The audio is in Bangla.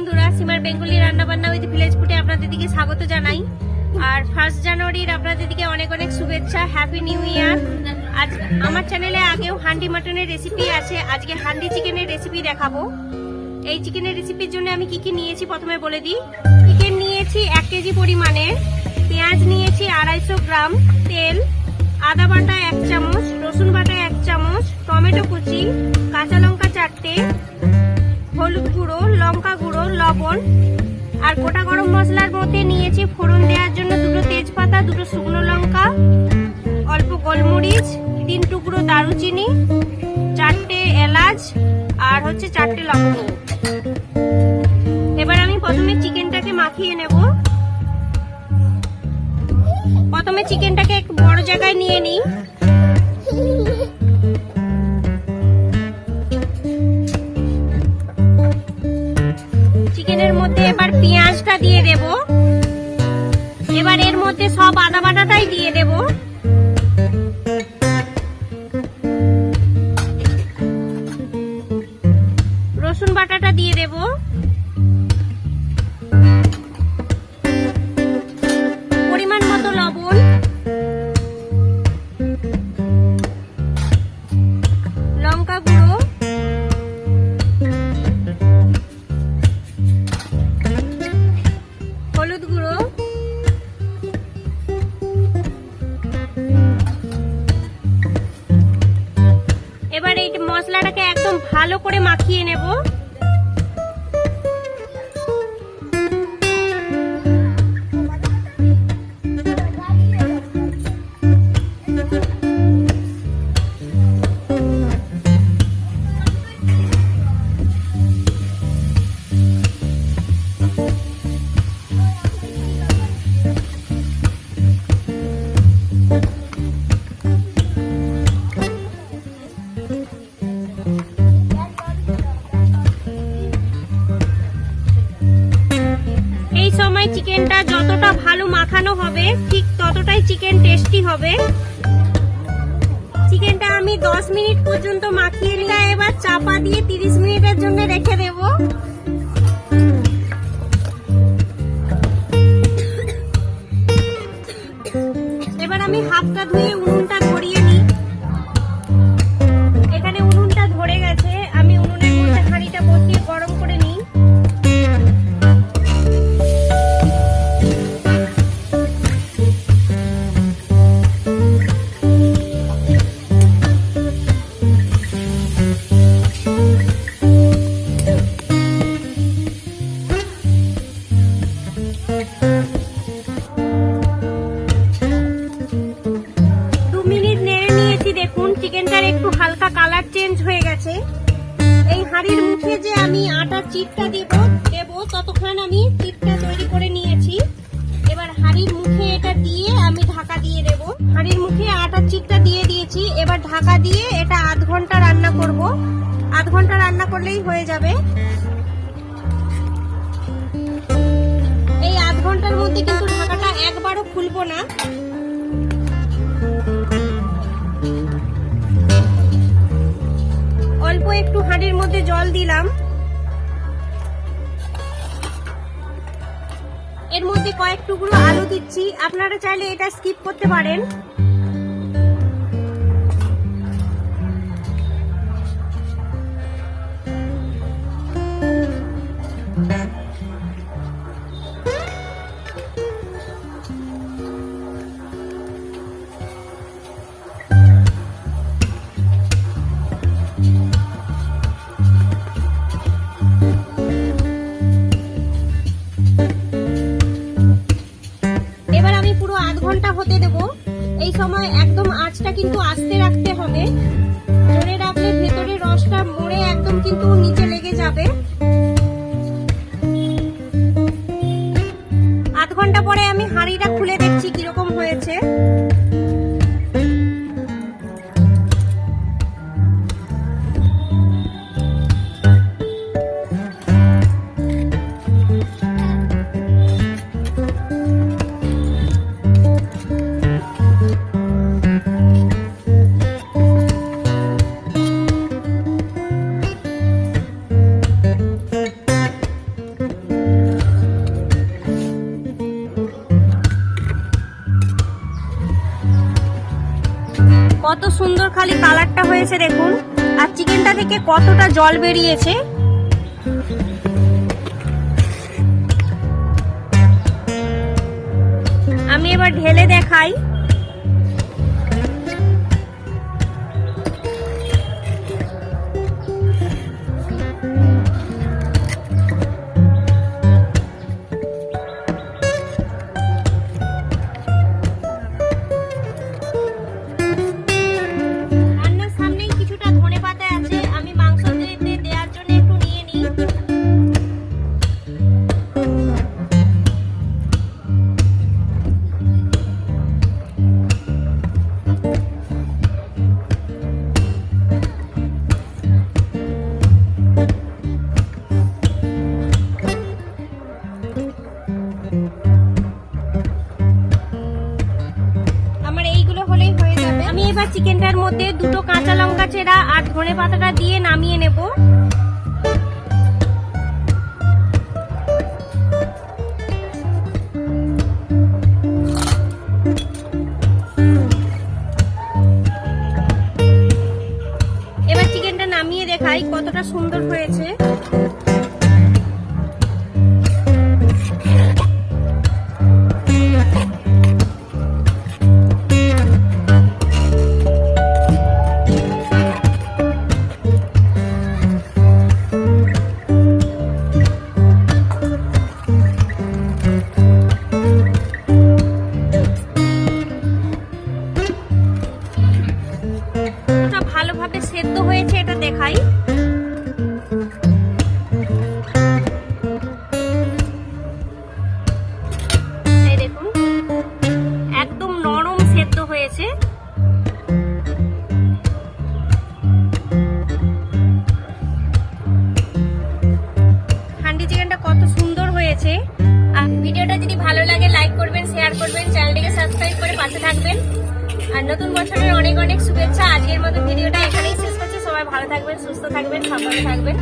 বন্ধুরা, সীমার বেঙ্গলি রান্না বান্না উইথ ভিলেজ ফুডে আপনাদের দিকে স্বাগত জানাই। আর 1 জানুয়ারির আপনাদের দিকে অনেক অনেক শুভেচ্ছা, হ্যাপি নিউ ইয়ার। আজ আমার চ্যানেলে আগেও হান্ডি মাটনের রেসিপি আছে, আজকে হান্ডি চিকেনের রেসিপি দেখাবো। এই চিকেনের রেসিপির জন্য আমি কি কি নিয়েছি প্রথমে বলে দিই। চিকেন নিয়েছি 1 কেজি পরিমাণে, পেঁয়াজ নিয়েছি 250 গ্রাম, তেল, আদা বাটা 1 চামচ, রসুন বাটা 1 চামচ, টমেটো কুচি, কাঁচা লঙ্কা 4টে, হলুদ গুঁড়ো, লঙ্কা গুঁড়ো, লবণ। আর গোটা গরম মশলার মধ্যে নিয়েছি ফোড়ন দেওয়ার জন্য 2টো তেজপাতা, 2টো শুকনো লঙ্কা, অল্প গোলমরিচ, 3 টুকরো দারুচিনি, 4টে এলাচ আর 4টে লবঙ্গ। এবার আমি প্রথমে চিকেনটাকে মাখিয়ে নেব। প্রথমে চিকেনটাকে এক বড় জায়গায় নিয়ে নিই। চিকেনের মধ্যে এবার পেঁয়াজটা দিয়ে দেব। এবার এর মধ্যে সব আদা বাটাটাই দিয়ে দেব। রসুন বাটাটা দিয়ে দেব। পরিমাণ মতো লবণ, লঙ্কা গুঁড়ো, হলুদ গুঁড়ো, এবার এই মশলাটাকে একদম ভালো করে মাখিয়ে নেব। চিকেনটা যতটা ভালো মাখানো হবে ঠিক ততটাই চিকেন টেস্টি হবে। চিকেনটা আমি 10 মিনিট পর্যন্ত মাখিয়ে নিলাম। এবার চাপা দিয়ে 30 মিনিটের জন্য রেখে দেব। এবার আমি হাতটা ধুয়ে উনুনটা ধরিয়ে নিই। এখানে উনুনটা ধরে গেছে, আমি উনুনের মধ্যে হাঁড়িটা বসিয়ে গরম করে নিই। চিকেনটার একটু হালকা কালার চেঞ্জ হয়ে গেছে। এই হাঁড়ির মুখে যে আমি আটার চিটটা দেব ততক্ষণ আমি চিটটা তৈরি করে নিয়েছি। এবার হাঁড়ির মুখে এটা দিয়ে আমি ঢাকা দিয়ে দেব। হাঁড়ির মুখে আটার চিটটা দিয়ে দিয়েছি। এবার ঢাকা দিয়ে এটা 1/2 ঘন্টা রান্না করব। 1/2 ঘন্টা রান্না করলেই হয়ে যাবে। এই 1/2 ঘন্টার মধ্যে কিন্তু ঢাকাটা একবারও খুলবো না। অল্প একটু হাঁড়ির মধ্যে জল দিলাম। এর মধ্যে কয়েক টুকরো আলু দিচ্ছি, আপনারা চাইলে এটা স্কিপ করতে পারেন। হতে দেব। এই সময় একদম আঁচটা কিন্তু আস্তে রাখতে হবে। জোরে রাখলে ভেতরে রসটা মরে একদম কিন্তু নিচে লেগে যাবে। 1/2 ঘন্টা পরে আমি হাঁড়িটা খুলে দেখছি কিরকম হয়েছে। সুন্দর খালি কালারটা হয়েছে দেখুন, আর চিকেনটা থেকে কতটা জল বেরিয়েছে। আমি এবার ঢেলে দেখাই। চিকেনটার মধ্যে দুটো কাঁচা লঙ্কা চেরা আর ধনেপাতাটা দিয়ে নামিয়ে নেব। এবার চিকেনটা নামিয়ে দেখাই কতটা সুন্দর হয়েছে। ভালোভাবে সেদ্ধ হয়েছে এটা দেখাই। এই দেখুন একদম নরম সেদ্ধ হয়েছে। হান্ডি চিকেনটা কত সুন্দর হয়েছে। আর ভিডিওটা যদি ভালো লাগে লাইক করবেন, শেয়ার করবেন, চ্যানেলটিকে সাবস্ক্রাইব করে পাশে থাকবেন। আর নতুন বছরের অনেক অনেক শুভেচ্ছা। আজকের মতো ভিডিওটা এখানেই শেষ করছি। সবাই ভালো থাকবেন, সুস্থ থাকবেন, সাবধানে থাকবেন।